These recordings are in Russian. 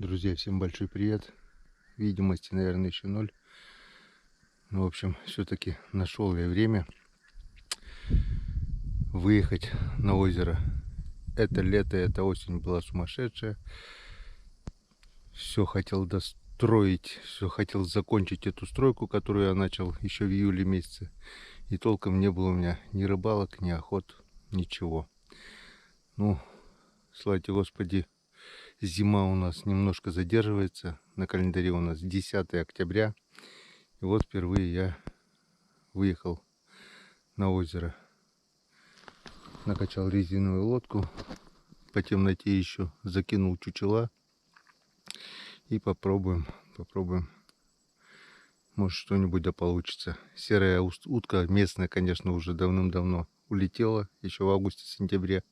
Друзья, всем большой привет. Видимости, наверное, еще ноль. Ну, в общем, все-таки нашел я время выехать на озеро. Это лето, это осень была сумасшедшая. Все хотел достроить, все хотел закончить эту стройку, которую я начал еще в июле месяце. И толком не было у меня ни рыбалок, ни охот, ничего. Ну, слава тебе, Господи, зима у нас немножко задерживается. На календаре у нас 10 октября. И вот впервые я выехал на озеро. Накачал резиновую лодку. По темноте еще закинул чучела. И попробуем. Может, что-нибудь да получится. Серая утка местная, конечно, уже давным-давно улетела. Еще в августе-сентябре.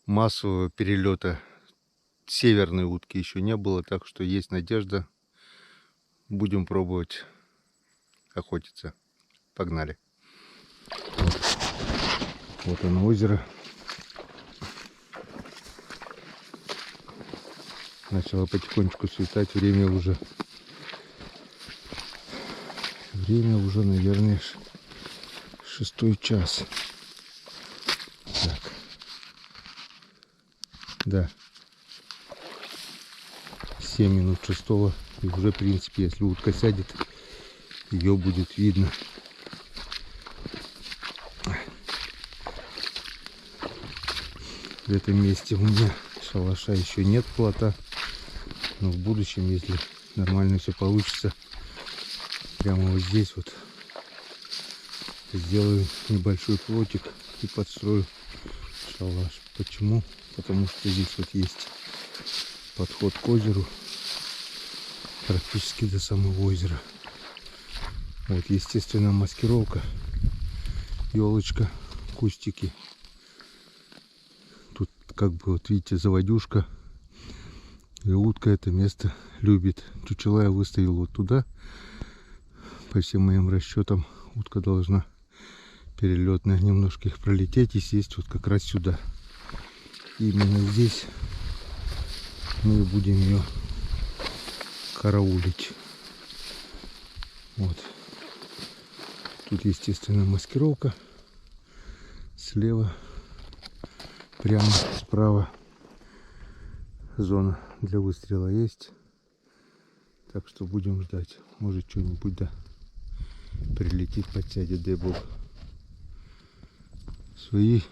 Массового перелета северной утки еще не было. Так что есть надежда. Будем пробовать охотиться. Погнали. Вот оно, озеро. Начало потихонечку светать. Время уже, наверное, 6 час. Так. Да. 7 минут 6. И уже, в принципе, если утка сядет, ее будет видно. В этом месте у меня шалаша еще нет, плота. Но в будущем, если нормально все получится, прямо вот здесь вот сделаю небольшой плотик и подстрою шалаш. Почему? Потому что здесь вот есть подход к озеру практически до самого озера. Вот, естественно, маскировка, елочка, кустики. Тут как бы вот видите, заводюшка. И утка это место любит. Чучела я выставил вот туда. По всем моим расчетам утка должна перелетная немножко их пролететь и сесть вот как раз сюда. И именно здесь мы будем ее караулить. Вот. Тут, естественно, маскировка. Слева, прямо справа зона для выстрела есть. Так что будем ждать. Может, что-нибудь да прилетит, подсядет, дай бог. Свои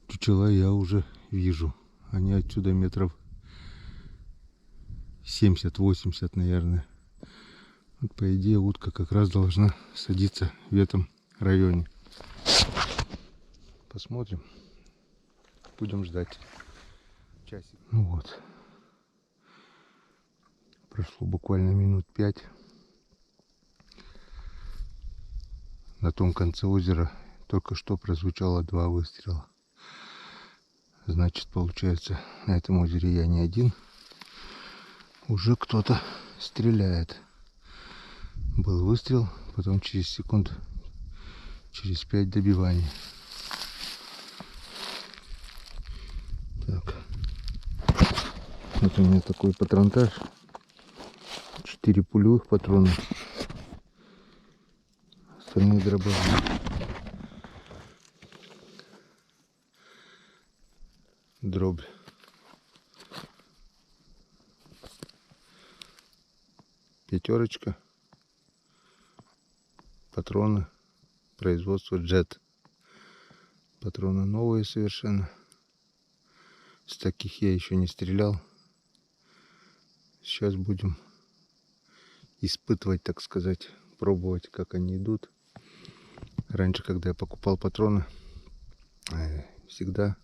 чучела я уже вижу. Они отсюда метров 70-80, наверное. Вот, по идее, утка как раз должна садиться в этом районе. Посмотрим. Будем ждать. Часик. Ну вот. Прошло буквально минут 5. На том конце озера только что прозвучало 2 выстрела. Значит, получается, на этом озере я не один. Уже кто-то стреляет. Был выстрел, потом через секунд, через 5 добиваний. Так. Вот у меня такой патронтаж. 4 пулевых патрона. Остальные дробовые. Дробь. Пятерочка. Патроны. Производство Jet. Патроны новые совершенно. С таких я еще не стрелял. Сейчас будем испытывать, так сказать, пробовать, как они идут. Раньше, когда я покупал патроны, всегда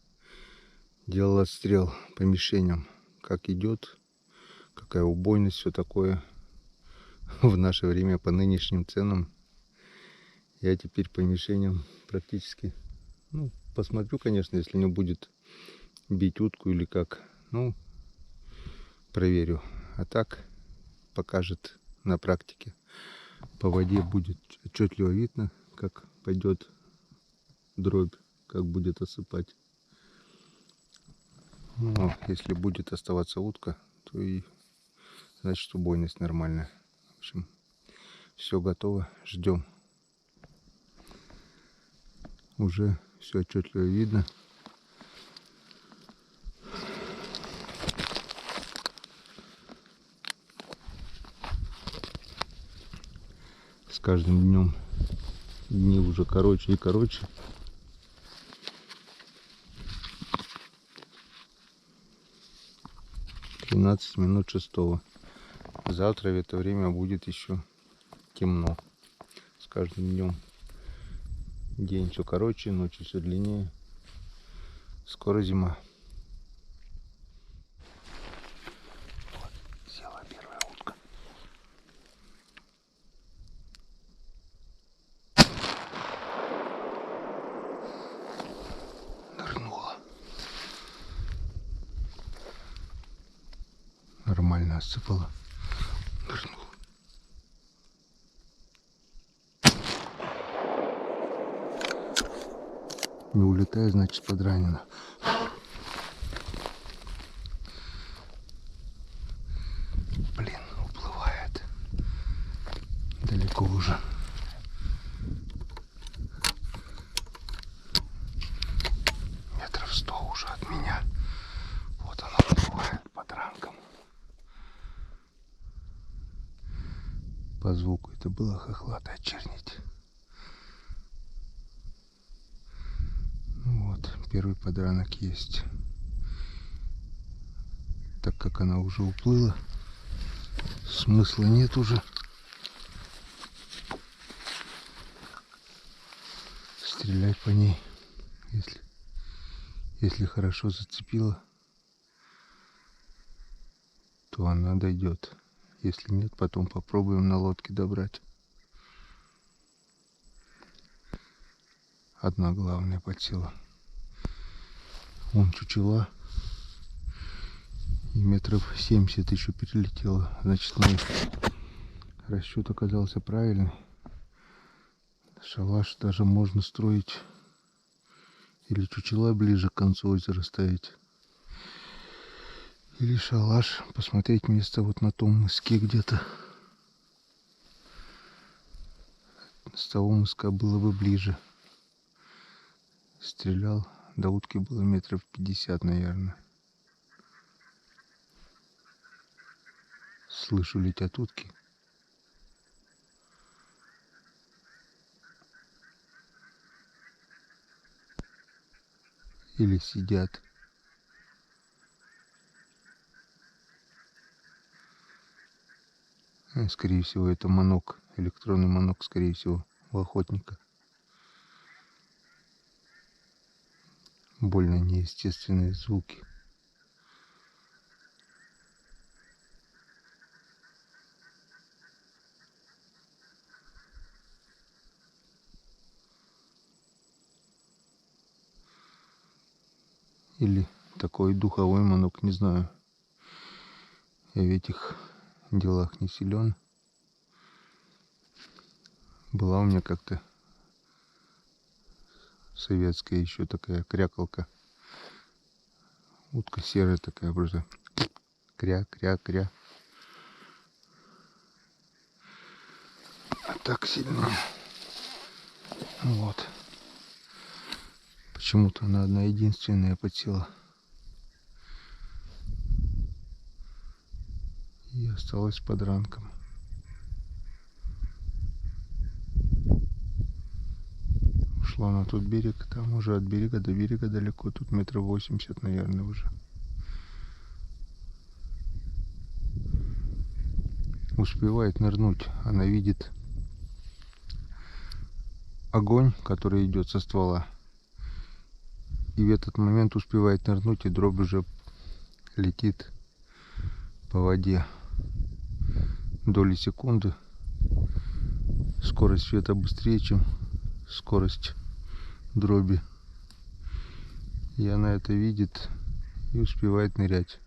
делал отстрел по мишеням. Как идет, какая убойность, все такое. В наше время по нынешним ценам я теперь по мишеням практически, ну, посмотрю, конечно, если не будет бить утку или как, ну, проверю. А так покажет на практике. По воде будет отчетливо видно, как пойдет дробь, как будет осыпать. Ну, если будет оставаться утка, то и значит убойность нормальная. В общем, все готово, ждем. Уже все отчетливо видно. С каждым днем дни уже короче и короче. минут 6. Завтра в это время будет еще темно. С каждым днем день все короче, ночью все длиннее. Скоро зима. Вот, села первая утка. Нырнула. Нормально осыпала. Нырнула. Не улетает, значит подранена. Блин, уплывает. Далеко уже. Метров 100 уже от меня. Вот она уплывает под ранком. По звуку это было хохлатая чернить. Ну вот, первый подранок есть. Так как она уже уплыла, смысла нет уже стрелять по ней. Если хорошо зацепила, то она дойдет. Если нет, потом попробуем на лодке добрать. Одна главная подсела. Вон чучела. И метров 70 еще перелетела. Значит, мой расчет оказался правильный. Шалаш даже можно строить. Или чучела ближе к концу озера ставить. Или шалаш. Посмотреть место вот на том мыске где-то. С того мыска было бы ближе. Стрелял. До утки было метров 50, наверное. Слышу, летят утки. Или сидят. Скорее всего, это манок. Электронный манок, скорее всего, у охотника. Больно неестественные звуки. Или такой духовой манок, не знаю. Я в этих делах не силен. Была у меня как-то советская еще такая крякалка. Утка серая такая, просто кря-кря-кря. А так сильно. Вот. Почему-то она одна единственная подсела. И осталась под ранком. Ушла на тот берег. Там уже от берега до берега далеко. Тут метров 80, наверное, уже. Успевает нырнуть. Она видит огонь, который идет со ствола. И в этот момент успевает нырнуть, и дробь уже летит по воде. Доли секунды. Скорость света быстрее, чем скорость дроби. И она это видит и успевает нырять.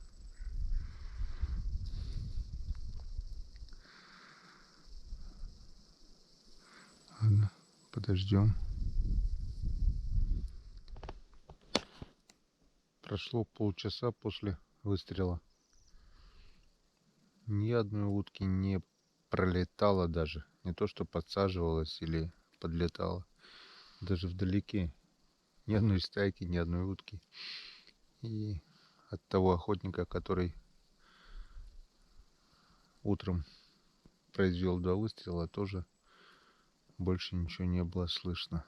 Ладно, подождем. Прошло полчаса после выстрела. Ни одной утки не пролетало даже. Не то, что подсаживалась или подлетала. Даже вдалеке. Ни одной стайки, ни одной утки. И от того охотника, который утром произвел 2 выстрела, тоже больше ничего не было слышно.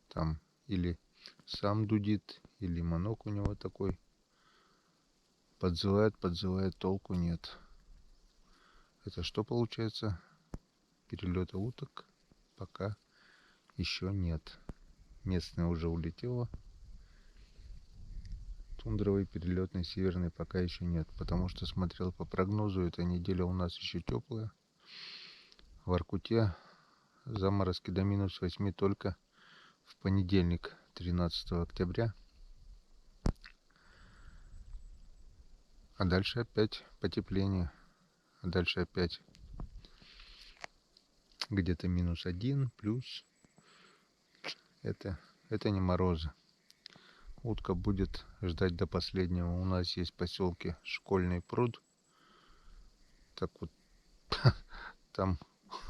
Там или сам дудит, или манок у него такой. Подзывает, толку нет. Это что получается? Перелета уток пока еще нет. Местная уже улетела. Тундровый, перелетный, северный пока еще нет. Потому что смотрел по прогнозу, эта неделя у нас еще теплая. В Воркуте заморозки до -8 только в понедельник, 13 октября. А дальше опять потепление. А дальше опять где-то -1, плюс. Это не морозы. Утка будет ждать до последнего. У нас есть в поселке Школьный пруд. Так вот, там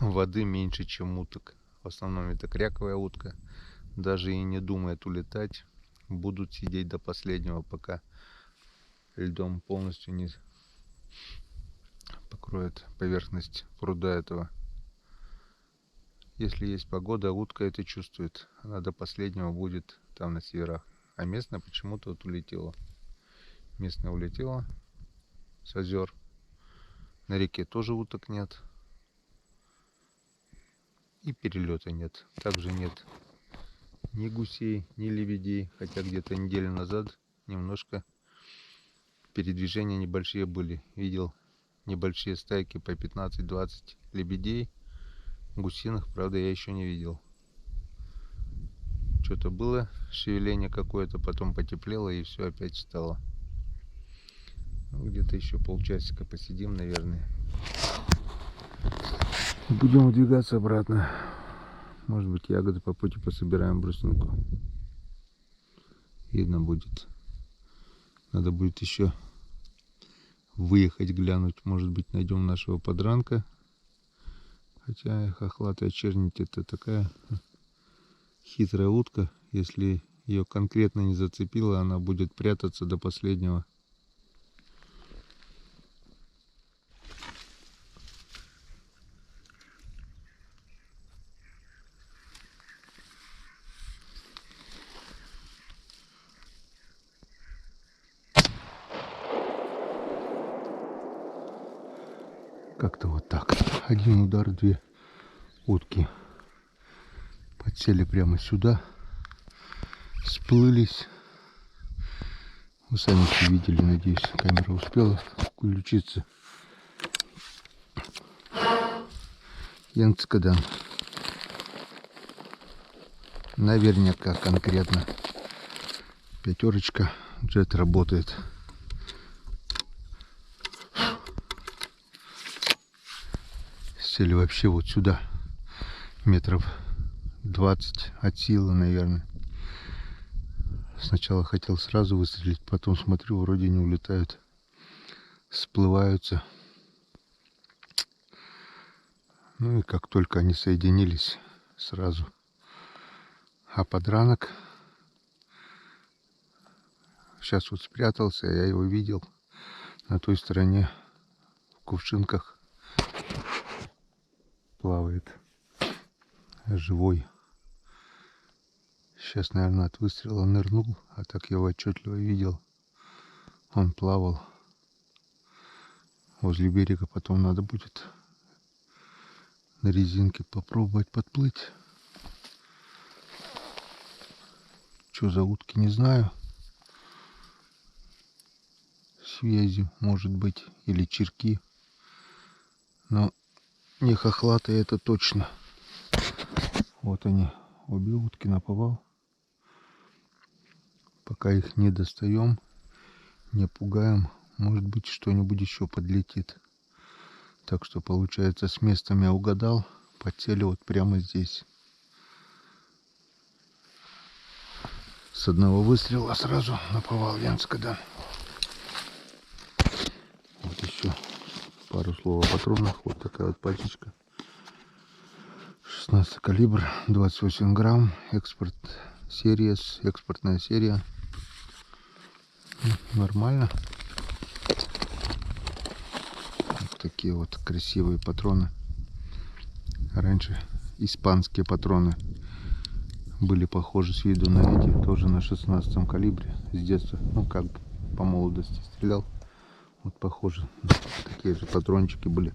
воды меньше, чем уток. В основном это кряковая утка. Даже и не думает улетать. Будут сидеть до последнего, пока льдом полностью не покроет поверхность пруда этого. Если есть погода, утка это чувствует. Она до последнего будет там на северах. А местная почему-то вот улетела. Местная улетела с озер. На реке тоже уток нет. И перелета нет. Также нет ни гусей, ни лебедей. Хотя где-то неделю назад немножко передвижения небольшие были. Видел небольшие стайки по 15-20 лебедей. Гусиных, правда, я еще не видел. Что-то было, шевеление какое-то, потом потеплело и все опять стало. Ну, где-то еще полчасика посидим, наверное. Будем выдвигаться обратно. Может быть, ягоды по пути пособираем, брусника. Видно будет. Надо будет еще выехать, глянуть. Может быть, найдем нашего подранка. Хотя хохлатая чернить это такая хитрая утка. Если ее конкретно не зацепила, она будет прятаться до последнего. Как-то вот так. Один удар, 2 утки подсели прямо сюда, сплылись. Вы сами все видели, надеюсь, камера успела включиться. Янцкадан. Наверняка конкретно. 5 джет работает. Сели вообще вот сюда. Метров 20 от силы, наверное. Сначала хотел сразу выстрелить, потом смотрю, вроде не улетают. Всплываются. Ну и как только они соединились, сразу. А подранок сейчас вот спрятался, я его видел на той стороне в кувшинках. Плавает живой. Сейчас, наверное, от выстрела нырнул, а так я его отчетливо видел. Он плавал возле берега. Потом надо будет на резинке попробовать подплыть. Что за утки, не знаю. Связи, может быть, или черки. Но не хохлатые, это точно. Вот они, обе утки наповал. Пока их не достаем, не пугаем, может быть, что-нибудь еще подлетит. Так что получается, с местом я угадал, подсели вот прямо здесь. С одного выстрела сразу наповал Венска, да. Вот еще пару слов о патронах. Вот такая вот пачечка. 16 калибр, 28 грамм. Экспорт серия, экспортная серия. Нормально. Вот такие вот красивые патроны. Раньше испанские патроны были похожи с виду на эти, тоже на 16 калибре. С детства, ну как бы по молодости стрелял. Вот похоже, такие же патрончики были.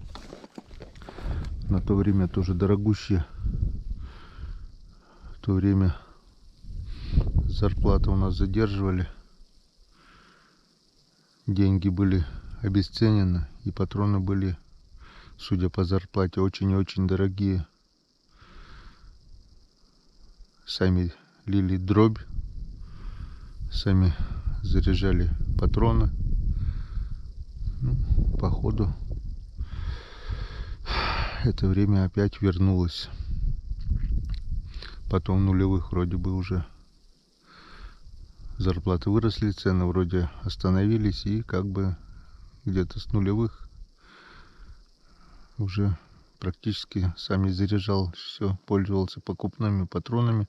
На то время тоже дорогущие. В то время зарплату у нас задерживали. Деньги были обесценены, и патроны были, судя по зарплате, очень и очень дорогие. Сами лили дробь, сами заряжали патроны. Ну, походу это время опять вернулось. Потом в нулевых вроде бы уже зарплаты выросли, цены вроде остановились, и как бы где-то с нулевых уже практически сам не заряжал, все, пользовался покупными патронами.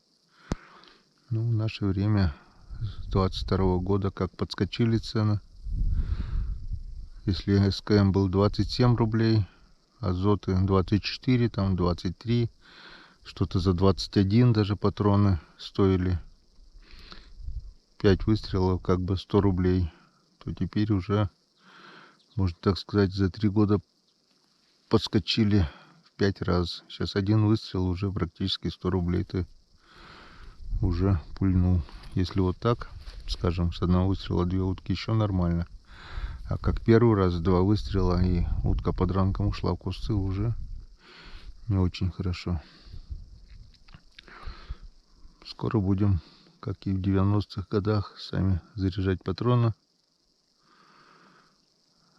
Ну, в наше время, с 22 года, как подскочили цены. Если СКМ был 27 рублей, азоты 24, там 23, что-то за 21 даже патроны стоили. 5 выстрелов как бы 100 рублей, то теперь уже, можно так сказать, за 3 года подскочили в 5 раз. Сейчас один выстрел уже практически 100 рублей ты уже пульнул. Если вот так, скажем, с одного выстрела 2 утки, еще нормально. А как первый раз 2 выстрела и утка под ранком ушла в кусты, уже не очень хорошо. Скоро будем, как и в 90-х годах, сами заряжать патроны.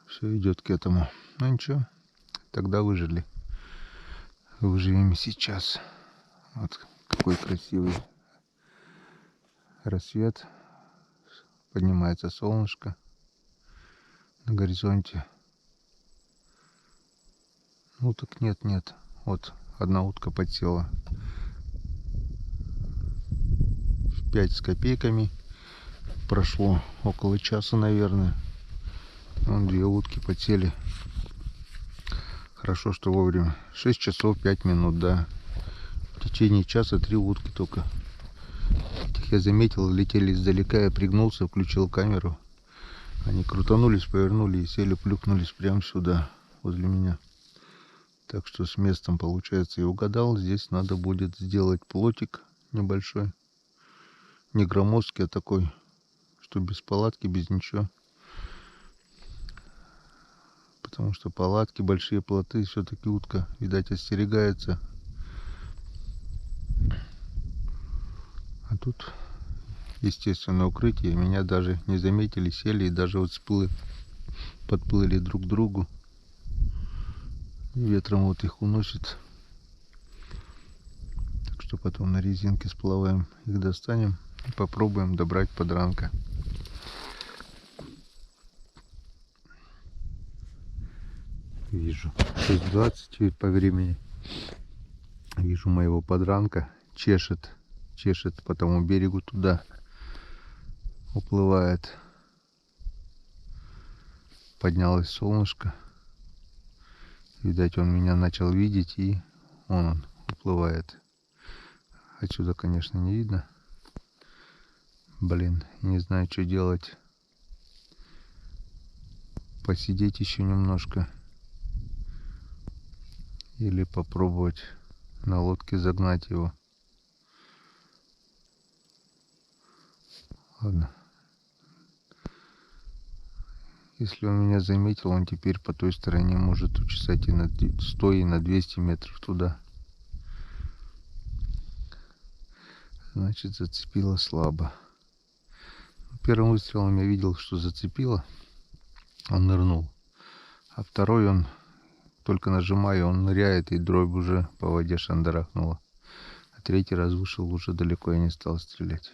Все идет к этому. Ну ничего, тогда выжили. Выживем сейчас. Вот какой красивый рассвет. Поднимается солнышко на горизонте. Уток нет. Вот одна утка подсела в 5 с копейками. Прошло около часа, наверное. Вон 2 утки подсели. Хорошо, что вовремя. 6 часов 5 минут, да. В течение часа 3 утки только. Этих я заметил, летели издалека, я пригнулся, включил камеру. Они крутанулись, повернули и сели, плюхнулись прямо сюда, возле меня. Так что с местом, получается, и угадал. Здесь надо будет сделать плотик небольшой. Не громоздкий, а такой, что без палатки, без ничего. Потому что палатки, большие плоты, все-таки утка, видать, остерегается. А тут естественное укрытие. Меня даже не заметили, сели и даже вот подплыли друг к другу. Ветром вот их уносит. Так что потом на резинке сплаваем, их достанем и попробуем добрать подранка. Вижу 6:20 по времени. Вижу моего подранка. Чешет по тому берегу туда. Уплывает. Поднялось солнышко. Видать, он меня начал видеть, и он уплывает. Отсюда, конечно, не видно. Блин, не знаю, что делать. Посидеть еще немножко. Или попробовать на лодке загнать его. Ладно. Если он меня заметил, он теперь по той стороне может учесать и на 100, и на 200 метров туда. Значит, зацепило слабо. Первым выстрелом я видел, что зацепило. Он нырнул. А второй он, только нажимаю, он ныряет, и дробь уже по воде шандарахнула. А третий раз вышел, уже далеко я не стал стрелять.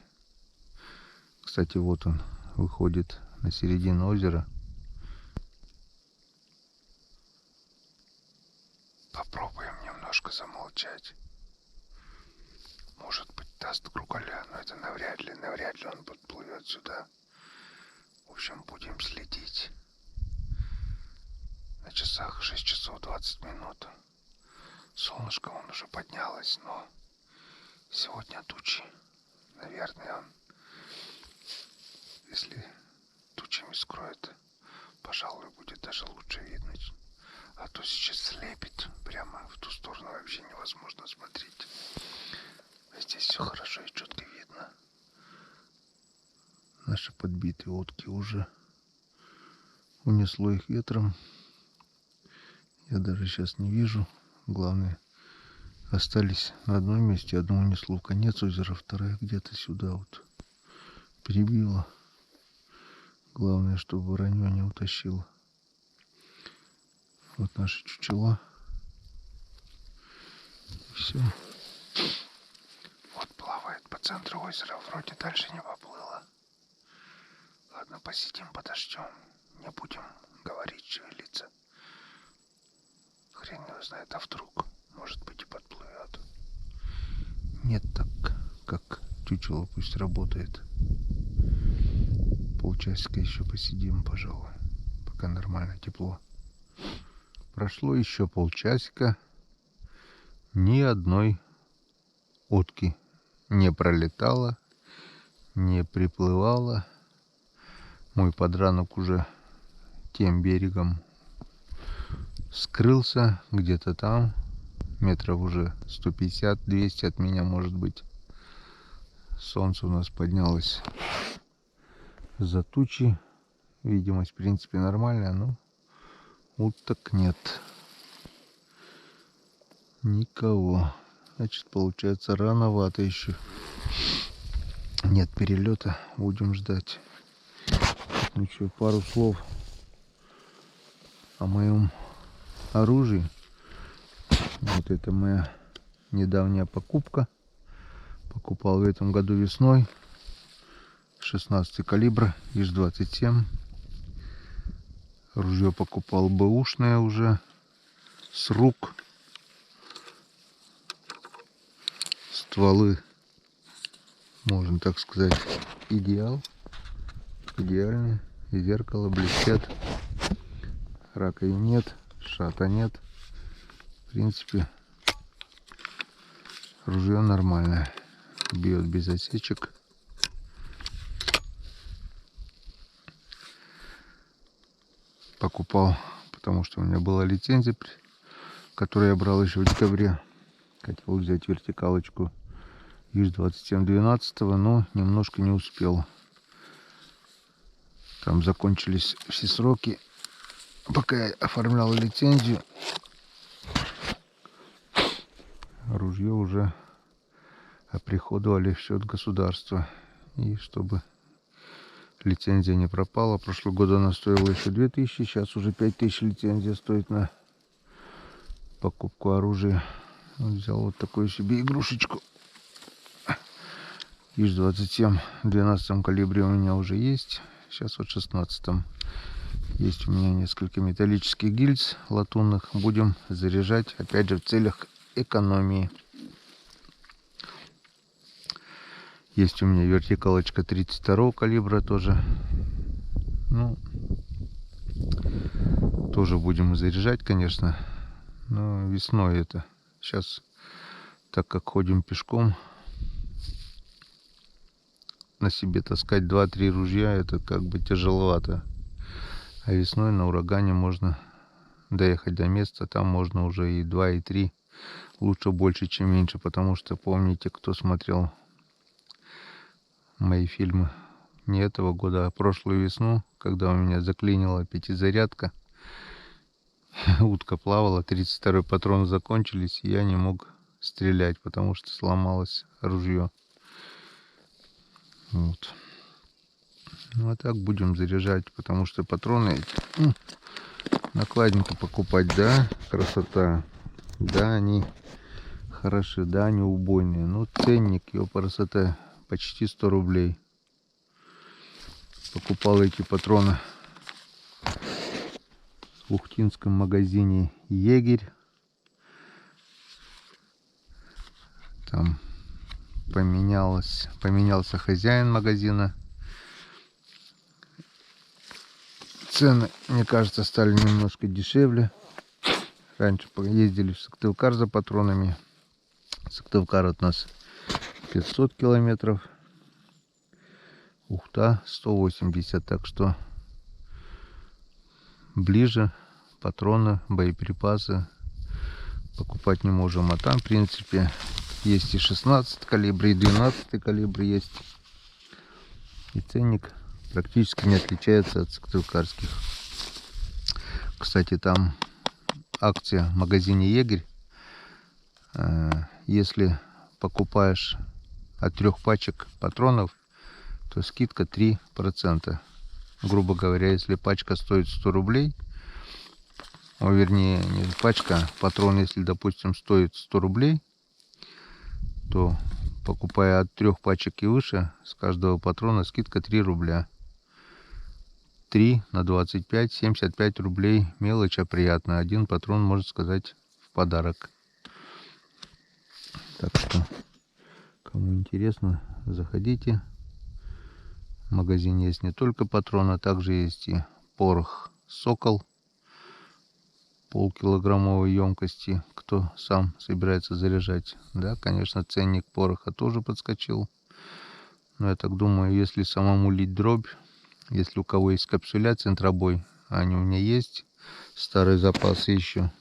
Кстати, вот он выходит на середину озера. Попробуем немножко замолчать. Может быть, даст кругаля, но это навряд ли он подплывет сюда. В общем, будем следить. На часах 6 часов 20 минут. Солнышко вон уже поднялось, но сегодня тучи. Наверное, он, если тучами скроет, пожалуй, будет даже лучше видно. А то сейчас слепит. Прямо в ту сторону вообще невозможно смотреть. А здесь все хорошо и четко видно. Наши подбитые утки уже унесло их ветром. Я даже сейчас не вижу. Главное, остались на одном месте. Одну унесло в конец озера, вторая где-то сюда вот перебила. Главное, чтобы воронье не утащило. Вот наши чучела. Все. Вот плавает по центру озера. Вроде дальше не поплыло. Ладно, посидим, подождем. Не будем говорить, шевелиться. Хрен его знает, а вдруг, может быть, и подплывет. Нет, так как чучело пусть работает. Полчасика еще посидим, пожалуй, пока нормально тепло. Прошло еще полчасика. Ни одной утки не пролетало, не приплывало. Мой подранок уже тем берегом скрылся, где-то там, метров уже 150-200 от меня, может быть. Солнце у нас поднялось за тучи. Видимость, в принципе, нормальная, но уток нет. Никого. Значит, получается, рановато еще. Нет перелета. Будем ждать. Еще пару слов о моем оружии. Вот это моя недавняя покупка. Покупал в этом году весной. 16 калибр, ИЖ-27. Ружье покупал бэушное уже. С рук. Стволы, можно так сказать, идеал. Идеальные. И зеркало блестят. Раковин нет. Шата нет. В принципе, ружье нормальное. Бьет без осечек. Покупал, потому что у меня была лицензия, которую я брал еще в декабре. Хотел взять вертикалочку ИЖ-27 12, но немножко не успел. Там закончились все сроки, пока я оформлял лицензию. Ружье уже оприходовали в счет государства. И чтобы лицензия не пропала, прошлого года она стоила еще 2000, сейчас уже 5000 лицензия стоит на покупку оружия. Вот взял вот такую себе игрушечку. ИЖ-27 в 12 калибре у меня уже есть. Сейчас вот 16. Есть у меня несколько металлических гильз латунных. Будем заряжать, опять же, в целях экономии. Есть у меня вертикалочка 32 калибра тоже. Ну, тоже будем заряжать, конечно. Но весной это. Сейчас, так как ходим пешком, на себе таскать 2-3 ружья, это как бы тяжеловато. А весной на урагане можно доехать до места, там можно уже и 2, и 3. Лучше больше, чем меньше, потому что помните, кто смотрел мои фильмы не этого года, а прошлую весну, когда у меня заклинила пятизарядка, утка плавала, 32-й патрон закончились, и я не мог стрелять, потому что сломалось ружье. Вот. Ну а так будем заряжать, потому что патроны накладненько покупать, да, красота, да, они хороши, да, они убойные, но ценник, его красота, почти 100 рублей. Покупал эти патроны в ухтинском магазине «Егерь». Там поменялся хозяин магазина. Цены, мне кажется, стали немножко дешевле. Раньше ездили в Сыктывкар за патронами. Сыктывкар от нас 500 километров. Ухта 180. Так что ближе патроны, боеприпасы покупать не можем. А там, в принципе, есть и 16 калибр, и 12 калибр есть. И ценник практически не отличается от сыктывкарских. Кстати, там акция в магазине «Егерь». Если покупаешь от 3 пачек патронов, то скидка 3%. Грубо говоря, если пачка стоит 100 рублей, вернее, не пачка, патрон, если, допустим, стоит 100 рублей, то, покупая от 3 пачек и выше, с каждого патрона скидка 3 рубля. 3 на 25, 75 рублей. Мелочь, а приятно. Один патрон, можно сказать, в подарок. Так что, кому интересно, заходите. В магазине есть не только патроны, а также есть и порох «Сокол» полкилограммовой емкости, кто сам собирается заряжать. Да, конечно, ценник пороха тоже подскочил. Но я так думаю, если самому лить дробь, если у кого есть капсуля центробой, а они у меня есть, старые запасы еще,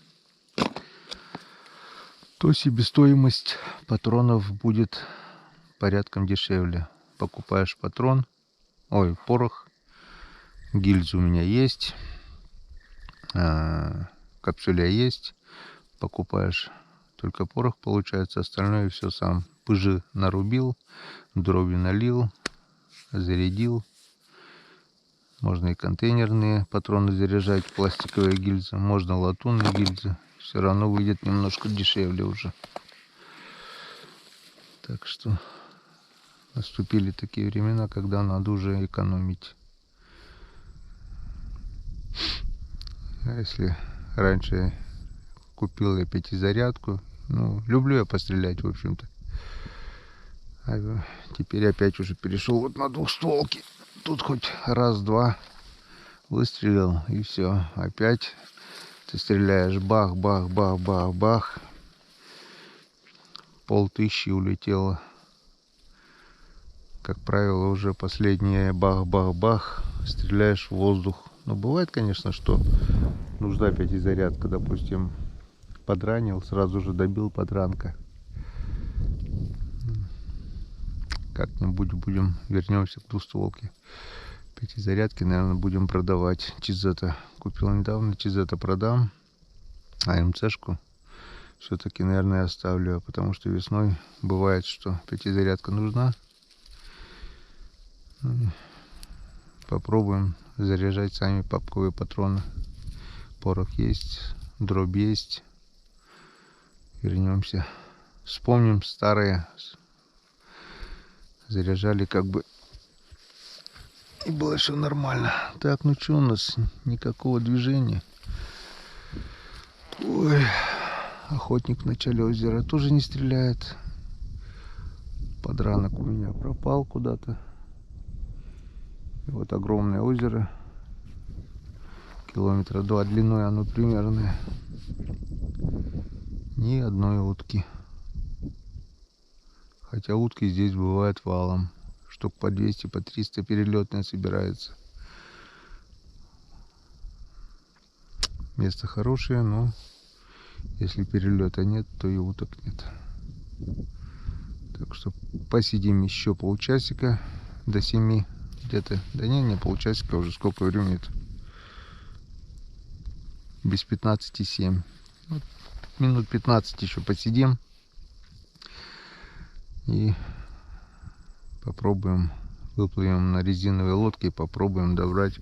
то себестоимость патронов будет порядком дешевле. Покупаешь порох, гильзы у меня есть, капсуля есть, покупаешь только порох, получается, остальное все сам. Пыжи нарубил, дроби налил, зарядил. Можно и контейнерные патроны заряжать, пластиковые гильзы, можно латунные гильзы. Все равно выйдет немножко дешевле уже. Так что наступили такие времена, когда надо уже экономить. А если раньше купил я пятизарядку, люблю я пострелять, в общем-то. А теперь опять уже перешел вот на двухстволки. Тут хоть раз-два выстрелил, и все. Опять ты стреляешь, бах-бах-бах-бах-бах. 500 улетело. Как правило, уже последнее бах-бах-бах. Стреляешь в воздух. Но бывает, конечно, что нужна пятизарядка. Допустим, подранил, сразу же добил подранка. Как-нибудь вернемся к двустволке. Пятизарядки, наверное, будем продавать. Чизета купил недавно, Чизета продам. А МЦшку все-таки, наверное, оставлю, потому что весной бывает, что пятизарядка нужна. Попробуем заряжать сами папковые патроны. Порох есть, дробь есть. Вернемся. Вспомним старые. Заряжали как бы. И было все нормально. Так, что у нас? Никакого движения. Ой, охотник в начале озера тоже не стреляет. Подранок у меня пропал куда-то. И вот огромное озеро. Километра 2 длиной оно примерно. Ни одной утки. Хотя утки здесь бывают валом. Штук по 200, по 300 перелетные собирается. Место хорошее, но если перелета нет, то и уток нет. Так что посидим еще полчасика до 7 где-то. Да не полчасика, уже сколько времени? Без 15:07. Вот, минут 15 еще посидим. И попробуем, выплывем на резиновой лодке и попробуем добрать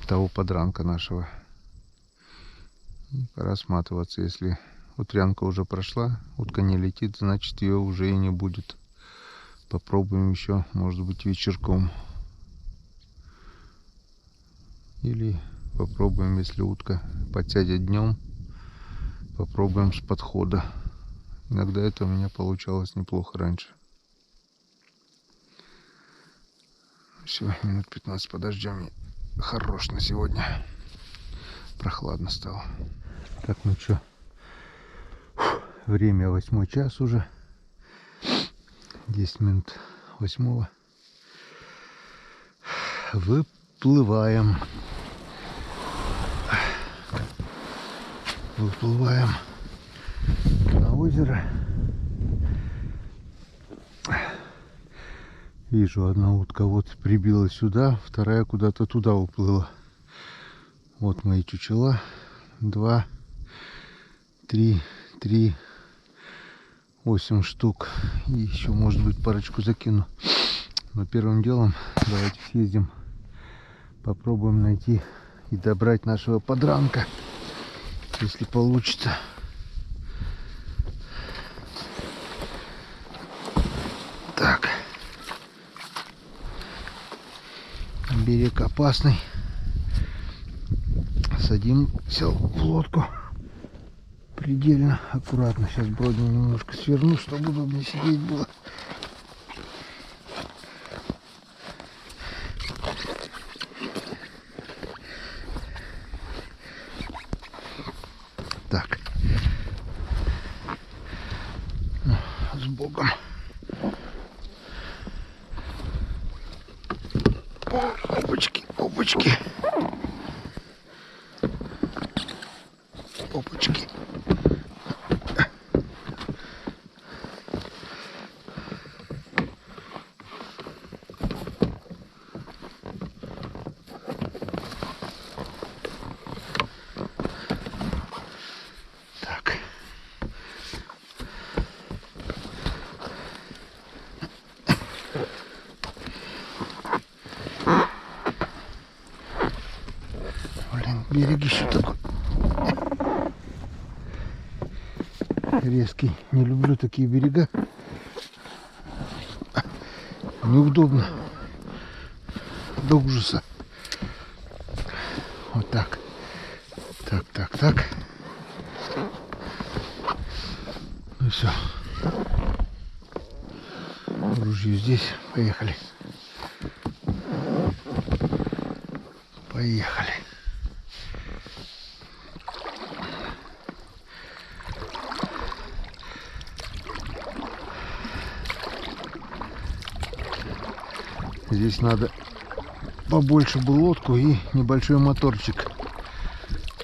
того подранка нашего. И пора сматываться. Если утрянка уже прошла, утка не летит, значит ее уже и не будет. Попробуем еще, может быть, вечерком. Или попробуем, если утка подсядет днем, попробуем с подхода. Иногда это у меня получалось неплохо раньше. Все, минут 15 подождем. Хорош на сегодня. Прохладно стало. Так, ну что, время 8 час уже. 10 минут 8. Выплываем. Выплываем на озеро. Вижу, одна утка вот прибилась сюда, вторая куда-то туда уплыла. Вот мои чучела. 2, 3, 8 штук. И еще, может быть, парочку закину. Но первым делом давайте съездим, попробуем найти и добрать нашего подранка, если получится. Так. Берег опасный. Садимся в лодку. Предельно аккуратно. Сейчас бродню немножко сверну, чтобы удобнее сидеть было. Так. С Богом. Опачки, опачки. Опачки. Так. Блин, берег еще такой резкий. Не люблю такие берега. Неудобно. До ужаса. Вот так. Так, так, так. Ну все. Ружье здесь. Поехали. Поехали. Здесь надо побольше бы лодку и небольшой моторчик,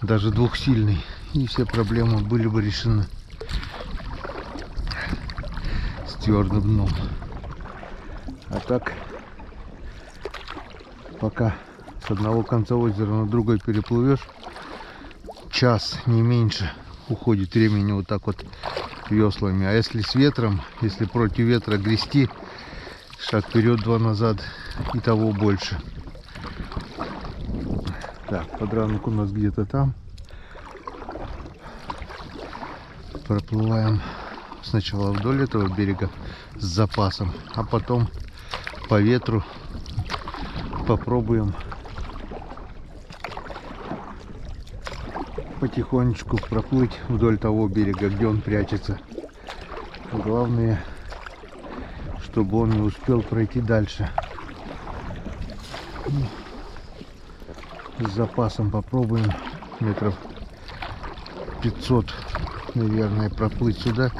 даже двухсильный, и все проблемы были бы решены с твердым дном. А так, пока с одного конца озера на другой переплывешь, час, не меньше, уходит времени вот так вот веслами. А если с ветром, если против ветра грести, шаг вперед, 2 назад, и того больше. Так, подранок у нас где-то там. Проплываем сначала вдоль этого берега с запасом, а потом по ветру попробуем потихонечку проплыть вдоль того берега, где он прячется. Главное, чтобы он не успел пройти дальше. С запасом попробуем метров 500, наверное, проплыть сюда.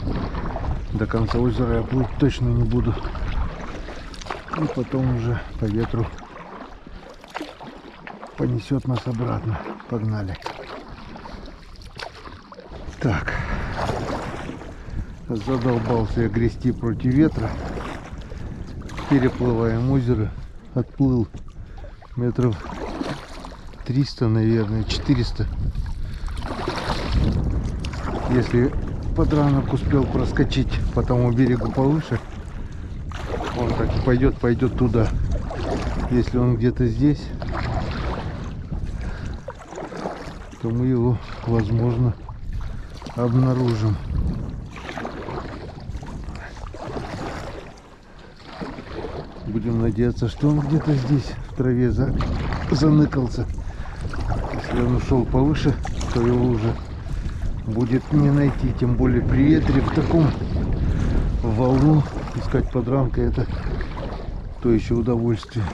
До конца озера я плыть точно не буду. И потом уже по ветру понесет нас обратно. Погнали. Так. Задолбался я грести против ветра. Переплываем озеро. Отплыл метров 300, наверное, 400. Если подранок успел проскочить по тому берегу повыше, он так и пойдет туда. Если он где-то здесь, то мы его, возможно, обнаружим. Будем надеяться, что он где-то здесь в траве заныкался. Если он ушел повыше, то его уже будет не найти. Тем более при ветре в таком, в волну искать подранка — это то еще удовольствие.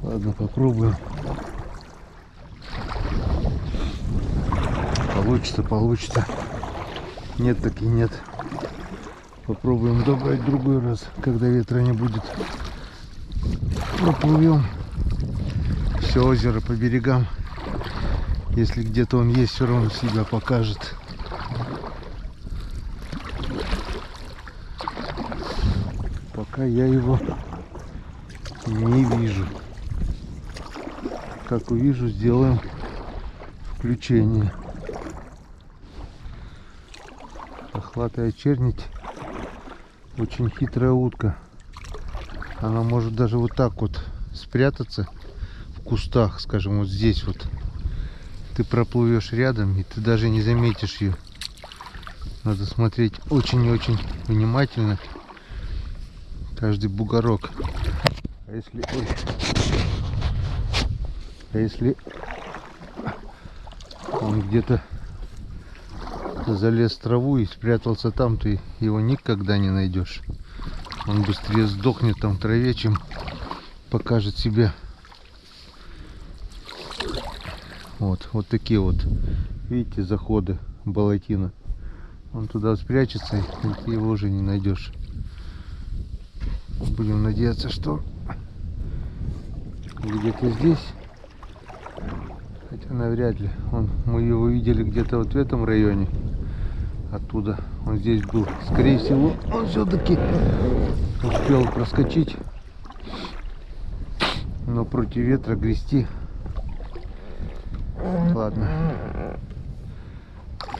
Ладно, попробуем. Получится, получится. Нет, так и нет. Попробуем добрать в другой раз, когда ветра не будет. Проплывем все озеро по берегам. Если где-то он есть, все равно себя покажет. Пока я его не вижу. Как увижу, сделаем включение. Хохлатая чернить очень хитрая утка. Она может даже вот так вот спрятаться в кустах, скажем, вот здесь вот. Ты проплывешь рядом, и ты даже не заметишь ее. Надо смотреть очень и очень внимательно каждый бугорок. А если, ой, а если он где-то залез в траву и спрятался там, ты его никогда не найдешь. Он быстрее сдохнет там в траве, чем покажет себя. Вот такие вот, видите, заходы болотина. Он туда спрячется, и ты его уже не найдешь. Будем надеяться, что где-то здесь. Хотя навряд ли. Мы его видели где-то вот в этом районе. Оттуда он здесь был. Скорее всего, он все-таки успел проскочить. Но против ветра грести. Ладно.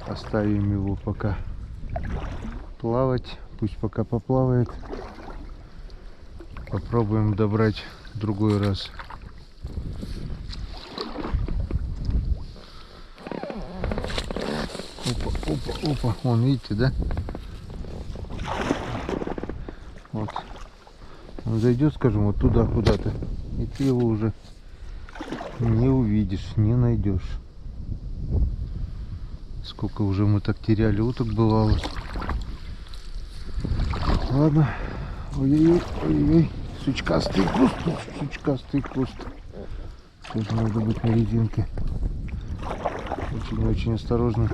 Оставим его пока плавать. Пусть пока поплавает. Попробуем добрать в другой раз. Опа, вон, видите, да? Вот. Он зайдет, скажем, вот туда куда-то, и ты его уже не увидишь, не найдешь. Сколько уже мы так теряли уток, бывало. Ладно. Ой-ой-ой, сучкастый куст, сучкастый куст. Тоже надо быть на резинке. Очень-очень осторожно.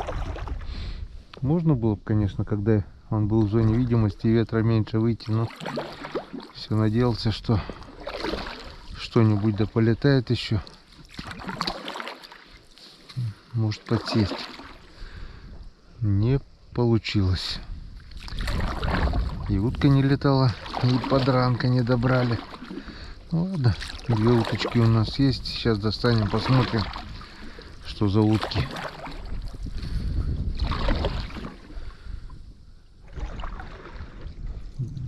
Можно было бы, конечно, когда он был в зоне видимости и ветра меньше, выйти, но все надеялся, что что-нибудь да полетает еще. Может подсесть. Не получилось. И утка не летала, и подранка не добрали. Ну ладно, две уточки у нас есть. Сейчас достанем, посмотрим, что за утки.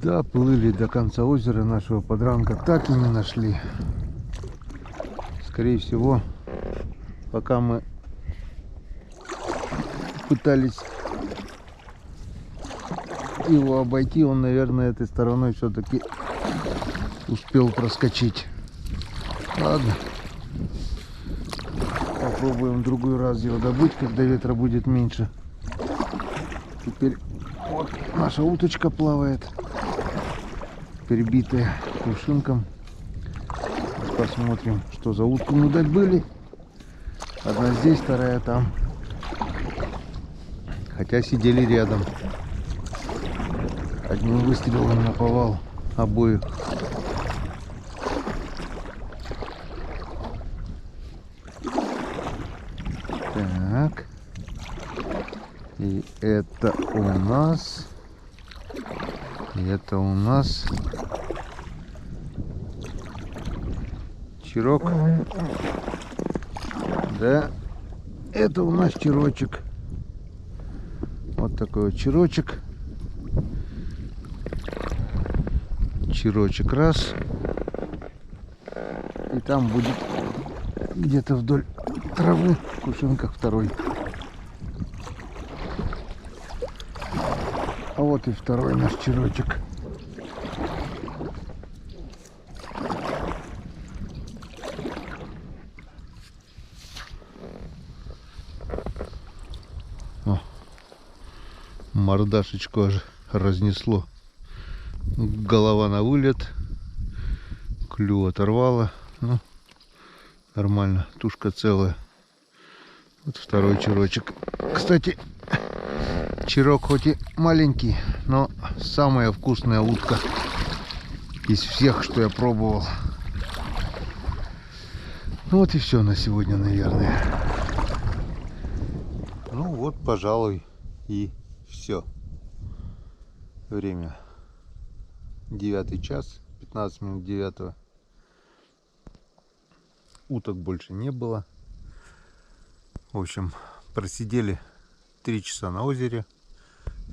Доплыли до конца озера, нашего подранка так и не нашли. Скорее всего, пока мы пытались его обойти, он, наверное, этой стороной все-таки успел проскочить. Ладно, попробуем в другой раз его добыть, когда ветра будет меньше. Теперь вот наша уточка плавает, перебитая кувшинком. Посмотрим, что за утку мы добыли. Одна здесь, вторая там. Хотя сидели рядом. Одним выстрелом наповал обоих. Так. И это у нас. И это у нас. Черок. Да. Это у нас черочек. Вот такой вот черочек. Черочек раз. И там будет где-то вдоль травы в кувшинках второй. А вот и второй наш черочек. Мордашечку аж разнесло. Голова на вылет. Клюв оторвало. Ну, нормально. Тушка целая. Вот второй черочек. Кстати, черок хоть и маленький, но самая вкусная утка из всех, что я пробовал. Ну вот и все на сегодня, наверное. Ну вот, пожалуй, и все. Время 9 час, 15 минут 9. Уток больше не было. В общем, просидели 3 часа на озере.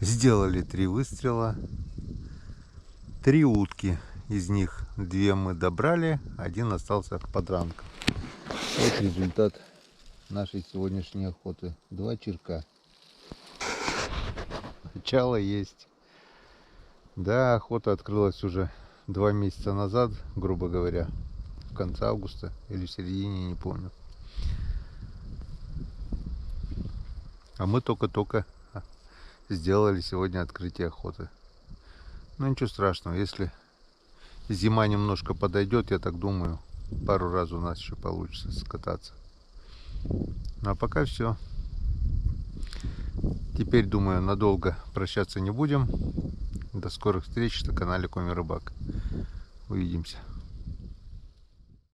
Сделали 3 выстрела. 3 утки. Из них 2 мы добрали, 1 остался под ранком. Вот результат нашей сегодняшней охоты. 2 черка. Начало есть. Да, охота открылась уже 2 месяца назад, грубо говоря. В конце августа или в середине, не помню. А мы только-только сделали сегодня открытие охоты. Ну ничего страшного, если зима немножко подойдет, я так думаю, пару раз у нас еще получится скататься. Ну а пока все. Теперь, думаю, надолго прощаться не будем. До скорых встреч на канале Коми Рыбак. Увидимся.